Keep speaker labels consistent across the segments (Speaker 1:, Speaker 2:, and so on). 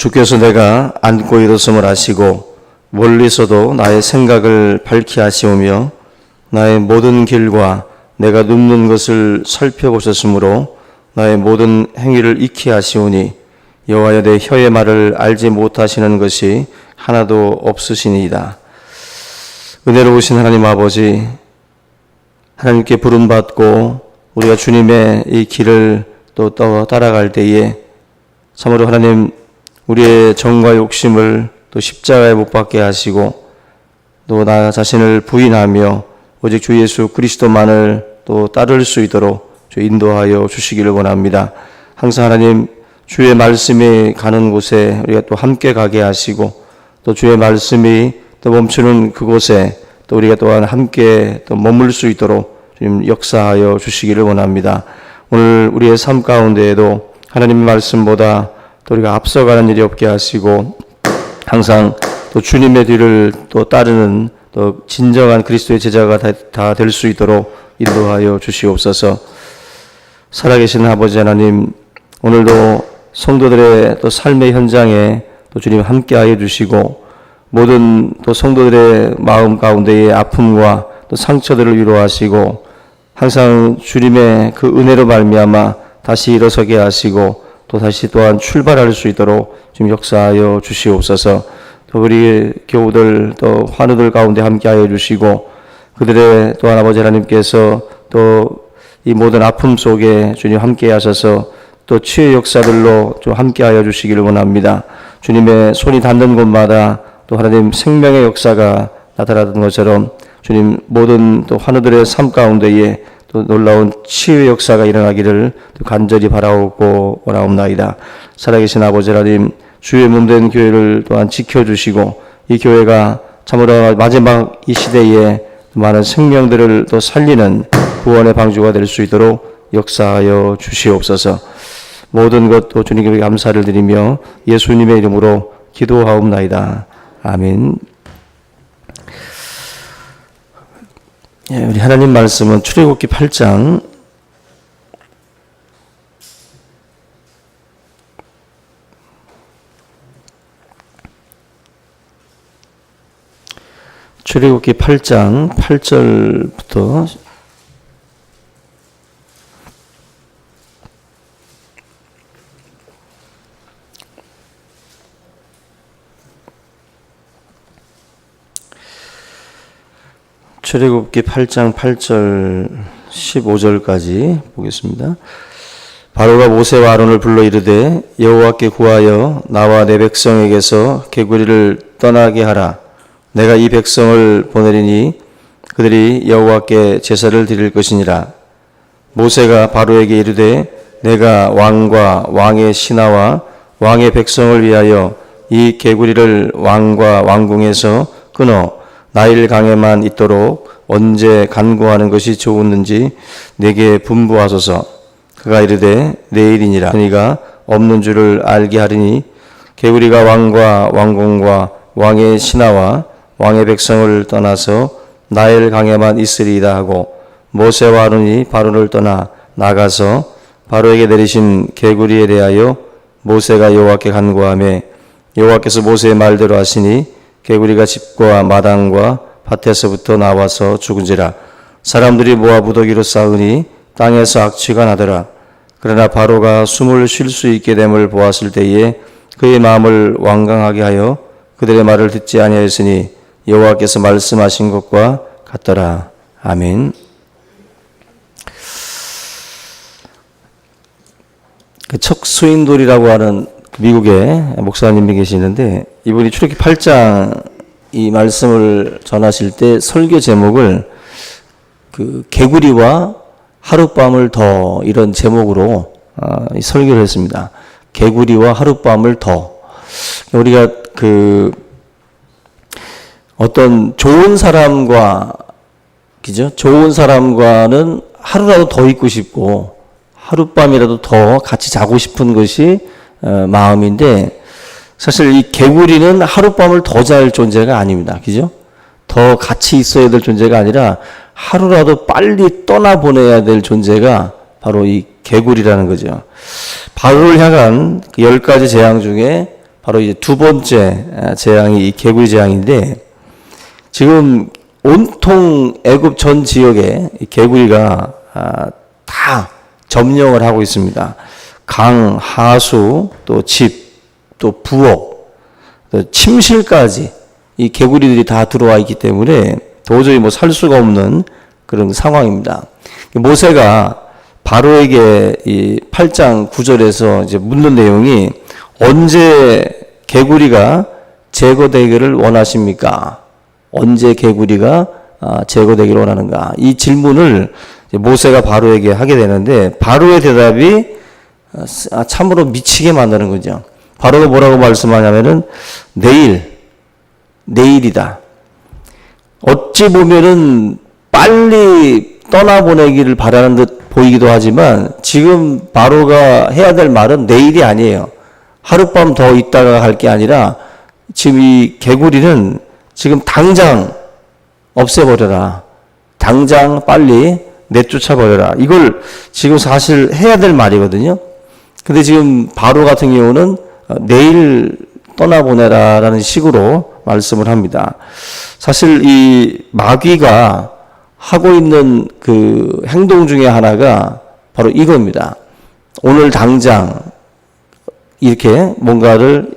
Speaker 1: 주께서 내가 앉고 일어섬을 아시고 멀리서도 나의 생각을 밝히 아시오며 나의 모든 길과 내가 눕는 것을 살펴보셨으므로 나의 모든 행위를 익히 아시오니 여호와여 내 혀의 말을 알지 못하시는 것이 하나도 없으시니이다. 은혜로우신 하나님 아버지, 하나님께 부름받고 우리가 주님의 이 길을 또 따라갈 때에 참으로 하나님 우리의 정과 욕심을 또 십자가에 못 박게 하시고 또 나 자신을 부인하며 오직 주 예수 그리스도만을 또 따를 수 있도록 인도하여 주시기를 원합니다. 항상 하나님 주의 말씀이 가는 곳에 우리가 또 함께 가게 하시고 또 주의 말씀이 또 멈추는 그곳에 또 우리가 또한 함께 또 머물 수 있도록 주님 역사하여 주시기를 원합니다. 오늘 우리의 삶 가운데에도 하나님의 말씀보다 또 우리가 앞서가는 일이 없게 하시고 항상 또 주님의 뒤를 또 따르는 또 진정한 그리스도의 제자가 다 될 수 있도록 인도하여 주시옵소서. 살아계신 아버지 하나님, 오늘도 성도들의 또 삶의 현장에 또 주님 함께하여 주시고 모든 또 성도들의 마음 가운데의 아픔과 또 상처들을 위로하시고 항상 주님의 그 은혜로 말미암아 다시 일어서게 하시고 또 다시 또한 출발할 수 있도록 지금 역사하여 주시옵소서. 또 우리 교우들 또 환우들 가운데 함께하여 주시고 그들의 또한 아버지 하나님께서 또 이 모든 아픔 속에 주님 함께 하셔서 또 치유의 역사들로 좀 함께하여 주시기를 원합니다. 주님의 손이 닿는 곳마다 또 하나님 생명의 역사가 나타나던 것처럼 주님 모든 또 환우들의 삶 가운데에 또 놀라운 치유의 역사가 일어나기를 간절히 바라오고 원하옵나이다. 살아계신 아버지 하나님, 주의 몸된 교회를 또한 지켜주시고 이 교회가 참으로 마지막 이 시대에 많은 생명들을 또 살리는 구원의 방주가 될 수 있도록 역사하여 주시옵소서. 모든 것도 주님께 감사를 드리며 예수님의 이름으로 기도하옵나이다. 아멘. 우리 하나님 말씀은 출애굽기 8장 출애굽기 8장 8절부터 출애굽기 8장 8절 15절까지 보겠습니다. 바로가 모세와 아론을 불러 이르되 여호와께 구하여 나와 내 백성에게서 개구리를 떠나게 하라. 내가 이 백성을 보내리니 그들이 여호와께 제사를 드릴 것이니라. 모세가 바로에게 이르되 내가 왕과 왕의 신하와 왕의 백성을 위하여 이 개구리를 왕과 왕궁에서 끊어 나일 강에만 있도록 언제 간구하는 것이 좋았는지 내게 분부하소서. 그가 이르되 내일이니라. 그니가 없는 줄을 알게 하리니 개구리가 왕과 왕궁과 왕의 신하와 왕의 백성을 떠나서 나일 강에만 있으리이다 하고 모세와 아론이 바로를 떠나 나가서 바로에게 내리신 개구리에 대하여 모세가 여호와께 간구하매 여호와께서 모세의 말대로 하시니 개구리가 집과 마당과 밭에서부터 나와서 죽은지라. 사람들이 모아 무더기로 쌓으니 땅에서 악취가 나더라. 그러나 바로가 숨을 쉴 수 있게 됨을 보았을 때에 그의 마음을 완강하게 하여 그들의 말을 듣지 아니하였으니 여호와께서 말씀하신 것과 같더라. 아멘. 그 척수인돌이라고 하는 미국의 목사님이 계시는데 이분이 출애굽기 8장 이 말씀을 전하실 때 설교 제목을 그 개구리와 하룻밤을 더 이런 제목으로 설교를 했습니다. 개구리와 하룻밤을 더. 우리가 그 어떤 좋은 사람과 그죠? 좋은 사람과는 하루라도 더 있고 싶고 하룻밤이라도 더 같이 자고 싶은 것이 마음인데 사실 이 개구리는 하룻밤을 더 잘 존재가 아닙니다. 그죠? 더 같이 있어야 될 존재가 아니라 하루라도 빨리 떠나보내야 될 존재가 바로 이 개구리라는 거죠. 바로를 향한 그 10가지 재앙 중에 바로 이제 두 번째 재앙이 이 개구리 재앙인데, 지금 온통 애굽 전 지역에 이 개구리가 다 점령을 하고 있습니다. 강, 하수, 또 집, 또 부엌, 또 침실까지 이 개구리들이 다 들어와 있기 때문에 도저히 뭐 살 수가 없는 그런 상황입니다. 모세가 바로에게 이 8장 9절에서 이제 묻는 내용이, 언제 개구리가 제거되기를 원하십니까? 언제 개구리가 제거되기를 원하는가? 이 질문을 모세가 바로에게 하게 되는데, 바로의 대답이 참으로 미치게 만드는 거죠. 바로가 뭐라고 말씀하냐면은 내일이다. 어찌 보면은 빨리 떠나보내기를 바라는 듯 보이기도 하지만, 지금 바로가 해야 될 말은 내일이 아니에요. 하룻밤 더 있다가 갈 게 아니라, 지금 이 개구리는 지금 당장 없애버려라. 당장 빨리 내쫓아버려라. 이걸 지금 사실 해야 될 말이거든요. 근데 지금 바로 같은 경우는 내일 떠나보내라라는 식으로 말씀을 합니다. 사실 이 마귀가 하고 있는 그 행동 중에 하나가 바로 이겁니다. 오늘 당장 이렇게 뭔가를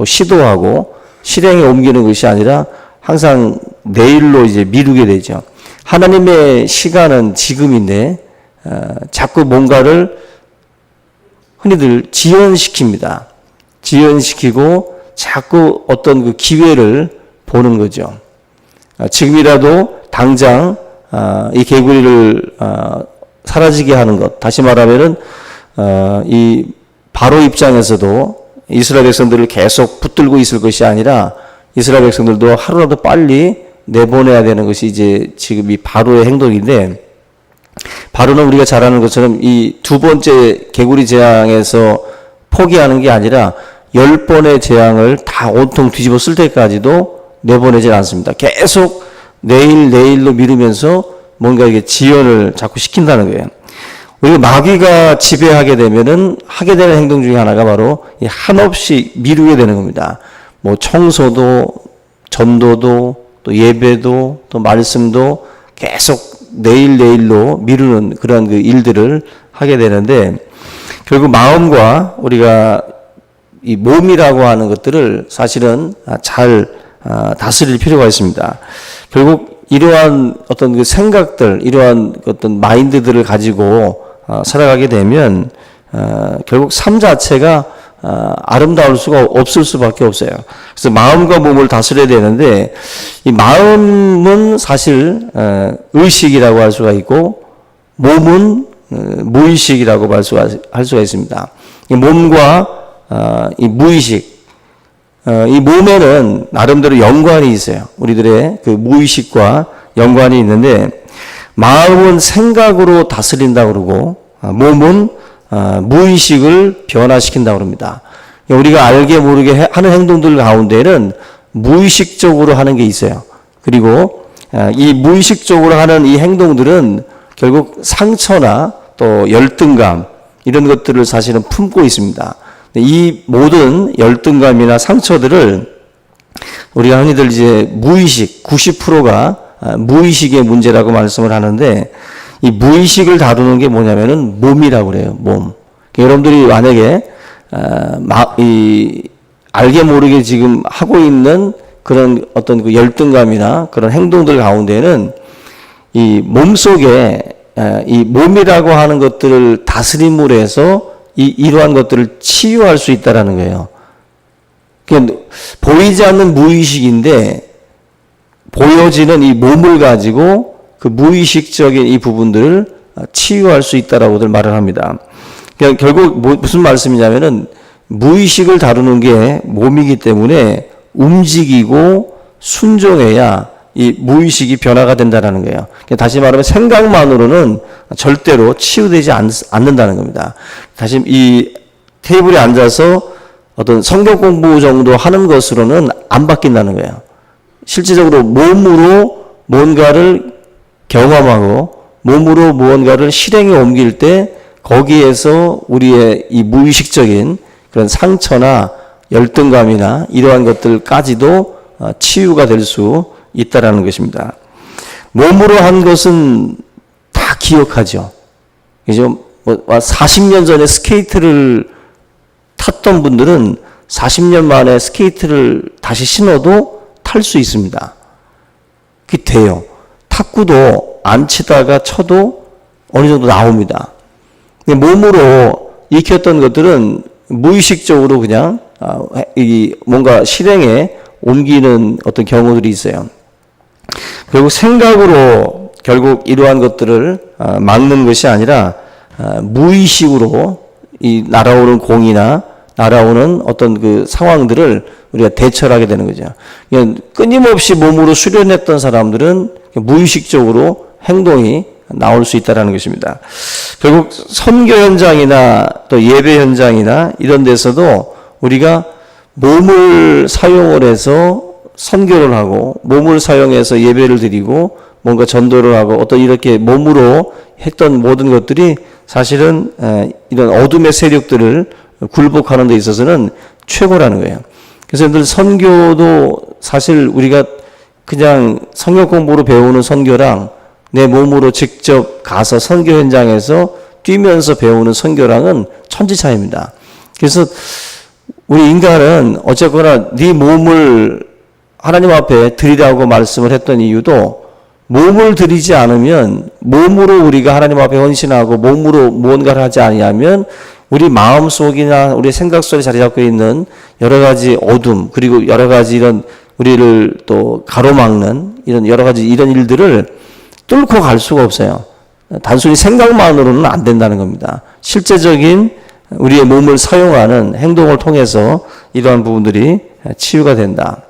Speaker 1: 시도하고 실행에 옮기는 것이 아니라 항상 내일로 이제 미루게 되죠. 하나님의 시간은 지금인데 자꾸 뭔가를 흔히들 지연시킵니다. 지연시키고 자꾸 어떤 그 기회를 보는 거죠. 지금이라도 당장 이 개구리를 사라지게 하는 것. 다시 말하면은 이 바로 입장에서도 이스라엘 백성들을 계속 붙들고 있을 것이 아니라, 이스라엘 백성들도 하루라도 빨리 내보내야 되는 것이 이제 지금 이 바로의 행동인데, 바로는 우리가 잘 아는 것처럼 이 두 번째 개구리 재앙에서 포기하는 게 아니라 10번의 재앙을 다 온통 뒤집어 쓸 때까지도 내보내질 않습니다. 계속 내일로 미루면서 뭔가 이게 지연을 자꾸 시킨다는 거예요. 우리가 마귀가 지배하게 되면은 하게 되는 행동 중에 하나가 바로 한없이 미루게 되는 겁니다. 뭐 청소도, 전도도, 또 예배도, 또 말씀도 계속 내일로 미루는 그런 그 일들을 하게 되는데, 결국 마음과 우리가 이 몸이라고 하는 것들을 사실은 잘 다스릴 필요가 있습니다. 결국 이러한 어떤 그 생각들, 이러한 어떤 마인드들을 가지고 살아가게 되면 결국 삶 자체가 아름다울 수가 없을 수밖에 없어요. 그래서 마음과 몸을 다스려야 되는데, 이 마음은 사실 의식이라고 할 수가 있고, 몸은 무의식이라고 할 수가 있습니다. 이 몸과 이 무의식, 이 몸에는 나름대로 연관이 있어요. 우리들의 그 무의식과 연관이 있는데, 마음은 생각으로 다스린다고 그러고, 몸은 무의식을 변화시킨다고 합니다. 우리가 알게 모르게 하는 행동들 가운데는 무의식적으로 하는 게 있어요. 그리고 이 무의식적으로 하는 이 행동들은 결국 상처나 또 열등감, 이런 것들을 사실은 품고 있습니다. 이 모든 열등감이나 상처들을 우리가 흔히들 이제 무의식, 90%가 무의식의 문제라고 말씀을 하는데, 이 무의식을 다루는 게 뭐냐면은 몸이라고 그래요. 몸. 여러분들이 만약에 알게 모르게 지금 하고 있는 그런 어떤 그 열등감이나 그런 행동들 가운데는 이 몸 속에 이 몸이라고 하는 것들을 다스림으로 해서 이러한 것들을 치유할 수 있다라는 거예요. 그러니까 보이지 않는 무의식인데 보여지는 이 몸을 가지고 그 무의식적인 이 부분들을 치유할 수 있다라고들 말을 합니다. 그러니까 결국 무슨 말씀이냐면은, 무의식을 다루는 게 몸이기 때문에 움직이고 순종해야 이 무의식이 변화가 된다는 거예요. 그러니까 다시 말하면 생각만으로는 절대로 치유되지 않는다는 겁니다. 다시 이 테이블에 앉아서 어떤 성경 공부 정도 하는 것으로는 안 바뀐다는 거예요. 실질적으로 몸으로 뭔가를 경험하고 몸으로 무언가를 실행에 옮길 때 거기에서 우리의 이 무의식적인 그런 상처나 열등감이나 이러한 것들까지도 치유가 될 수 있다라는 것입니다. 몸으로 한 것은 다 기억하죠. 그죠? 40년 전에 스케이트를 탔던 분들은 40년 만에 스케이트를 다시 신어도 탈 수 있습니다. 그게 돼요. 탁구도 안 치다가 쳐도 어느 정도 나옵니다. 몸으로 익혔던 것들은 무의식적으로 그냥 뭔가 실행에 옮기는 어떤 경우들이 있어요. 결국 생각으로 결국 이러한 것들을 막는 것이 아니라 무의식으로 이 날아오는 공이나 날아오는 어떤 그 상황들을 우리가 대처를 하게 되는 거죠. 그냥 끊임없이 몸으로 수련했던 사람들은 무의식적으로 행동이 나올 수 있다는 것입니다. 결국 선교 현장이나 또 예배 현장이나 이런 데서도 우리가 몸을 사용을 해서 선교를 하고 몸을 사용해서 예배를 드리고 뭔가 전도를 하고 어떤 이렇게 몸으로 했던 모든 것들이 사실은 이런 어둠의 세력들을 굴복하는 데 있어서는 최고라는 거예요. 그래서 늘 선교도 사실 우리가 그냥 성경 공부로 배우는 선교랑 내 몸으로 직접 가서 선교 현장에서 뛰면서 배우는 선교랑은 천지 차이입니다. 그래서 우리 인간은 어쨌거나 네 몸을 하나님 앞에 드리라고 말씀을 했던 이유도 몸을 드리지 않으면 몸으로 우리가 하나님 앞에 헌신하고 몸으로 무언가를 하지 아니하면 우리 마음속이나 우리 생각 속에 자리 잡고 있는 여러 가지 어둠 그리고 여러 가지 이런 우리를 또 가로막는 이런 여러 가지 이런 일들을 뚫고 갈 수가 없어요. 단순히 생각만으로는 안 된다는 겁니다. 실제적인 우리의 몸을 사용하는 행동을 통해서 이러한 부분들이 치유가 된다.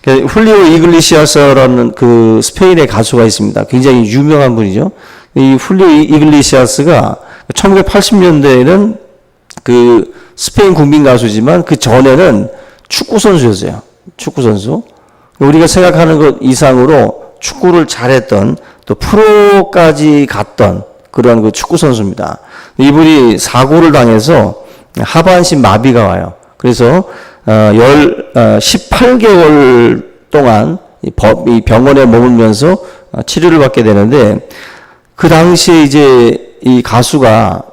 Speaker 1: 훌리오 이글리시아스라는 그 스페인의 가수가 있습니다. 굉장히 유명한 분이죠. 이 훌리오 이글리시아스가 1980년대에는 그 스페인 국민 가수지만 그 전에는 축구 선수였어요. 축구 선수. 우리가 생각하는 것 이상으로 축구를 잘했던 또 프로까지 갔던 그런 그 축구 선수입니다. 이분이 사고를 당해서 하반신 마비가 와요. 그래서 18개월 동안 이 병원에 머물면서 치료를 받게 되는데 그 당시에 이제 이 가수가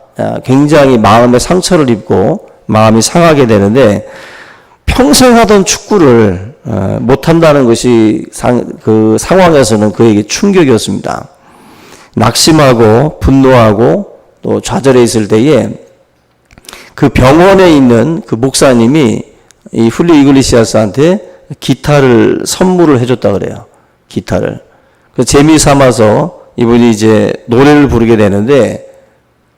Speaker 1: 굉장히 마음에 상처를 입고 마음이 상하게 되는데 평생 하던 축구를 못한다는 것이 그 상황에서는 그에게 충격이었습니다. 낙심하고 분노하고 또 좌절해 있을 때에 그 병원에 있는 그 목사님이 이 훌리오 이글리시아스한테 기타를 선물을 해줬다 그래요. 기타를. 그 재미 삼아서 이분이 이제 노래를 부르게 되는데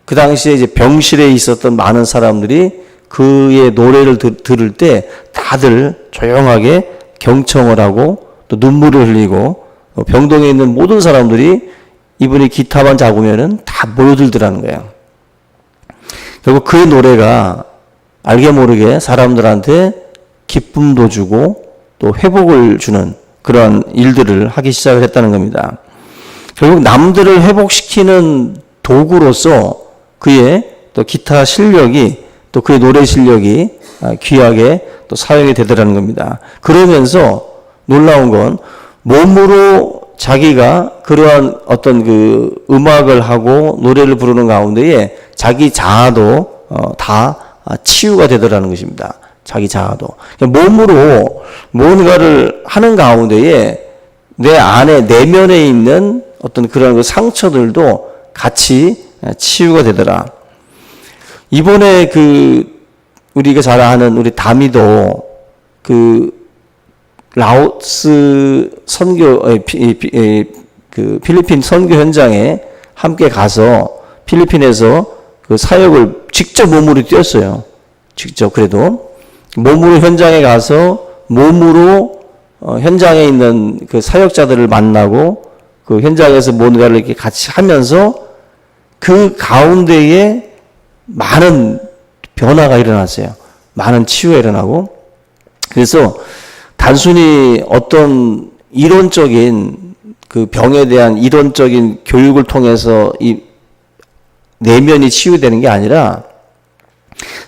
Speaker 1: 그 당시에 이제 병실에 있었던 많은 사람들이 그의 노래를 들을 때 다들 조용하게 경청을 하고 또 눈물을 흘리고 병동에 있는 모든 사람들이 이분이 기타만 잡으면은 다 모여들더라는 거예요. 결국 그의 노래가 알게 모르게 사람들한테 기쁨도 주고 또 회복을 주는 그런 일들을 하기 시작을 했다는 겁니다. 결국 남들을 회복시키는 도구로서 그의 또 기타 실력이 또 그의 노래 실력이 귀하게 또 사용이 되더라는 겁니다. 그러면서 놀라운 건 몸으로 자기가 그러한 어떤 그 음악을 하고 노래를 부르는 가운데에 자기 자아도 다 치유가 되더라는 것입니다. 자기 자아도. 몸으로 무언가를 하는 가운데에 내 안에 내면에 있는 어떤 그런 그 상처들도 같이 치유가 되더라. 이번에 그 우리가 잘 아는 우리 다미도 그 라오스 선교 그 필리핀 선교 현장에 함께 가서 필리핀에서 그 사역을 직접 몸으로 뛰었어요. 직접 그래도 몸으로 현장에 가서 몸으로 현장에 있는 그 사역자들을 만나고 그 현장에서 뭔가를 이렇게 같이 하면서 그 가운데에 많은 변화가 일어났어요. 많은 치유가 일어나고 그래서 단순히 어떤 이론적인 그 병에 대한 이론적인 교육을 통해서 이 내면이 치유되는 게 아니라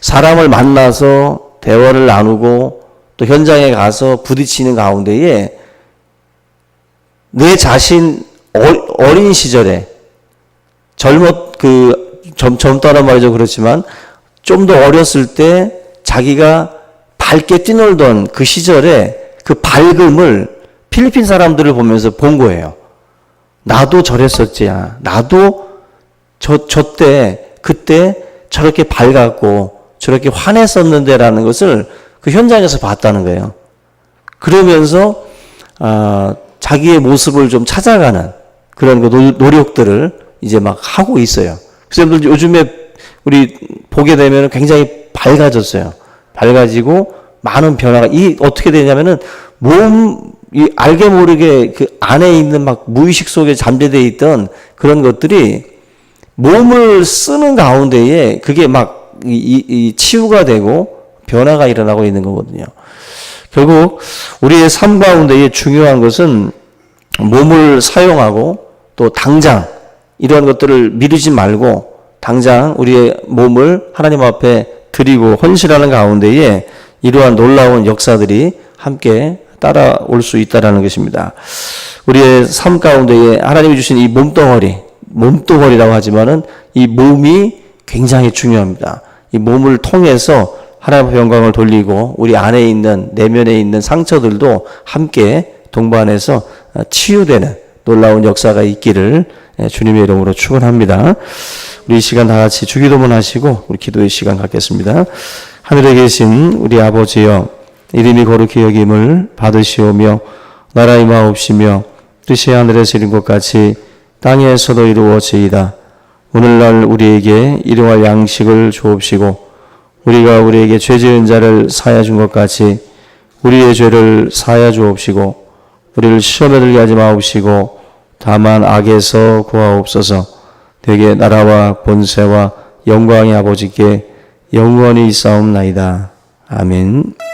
Speaker 1: 사람을 만나서 대화를 나누고 또 현장에 가서 부딪히는 가운데에 내 자신 어린 시절에 젊다는 말이죠. 그렇지만 좀 더 어렸을 때 자기가 밝게 뛰놀던 그 시절에 그 밝음을 필리핀 사람들을 보면서 본 거예요. 나도 저랬었지. 나도 그때 저렇게 밝았고 저렇게 환했었는데라는 것을 그 현장에서 봤다는 거예요. 그러면서 자기의 모습을 좀 찾아가는 그런 그 노력들을 이제 막 하고 있어요. 그래서 요즘에 우리 보게 되면 굉장히 밝아졌어요. 밝아지고 많은 변화가 어떻게 되냐면은 알게 모르게 그 안에 있는 막 무의식 속에 잠재되어 있던 그런 것들이 몸을 쓰는 가운데에 그게 막 치유가 되고 변화가 일어나고 있는 거거든요. 결국 우리의 삶 가운데에 중요한 것은 몸을 사용하고 또 당장 이러한 것들을 미루지 말고 당장 우리의 몸을 하나님 앞에 드리고 헌신하는 가운데에 이러한 놀라운 역사들이 함께 따라올 수 있다는 것입니다. 우리의 삶 가운데에 하나님이 주신 이 몸뚱어리라고 하지만은 이 몸이 굉장히 중요합니다. 이 몸을 통해서 하나님 앞에 영광을 돌리고 우리 안에 있는 내면에 있는 상처들도 함께 동반해서 치유되는 놀라운 역사가 있기를 주님의 이름으로 축원합니다. 우리 이 시간 다 같이 주기도문 하시고 우리 기도의 시간 갖겠습니다. 하늘에 계신 우리 아버지여, 이름이 거룩히 여김을 받으시오며 나라 임하옵시며 뜻이 하늘에서 이룬 것 같이 땅에서도 이루어지이다. 오늘날 우리에게 일용할 양식을 주옵시고 우리가 우리에게 죄 지은 자를 사하여 준 것 같이 우리의 죄를 사하여 주옵시고 우리를 시험에 들게 하지 마옵시고 다만 악에서 구하옵소서. 되게 나라와 본세와 영광의 아버지께 영원히 있사옵나이다. 아멘.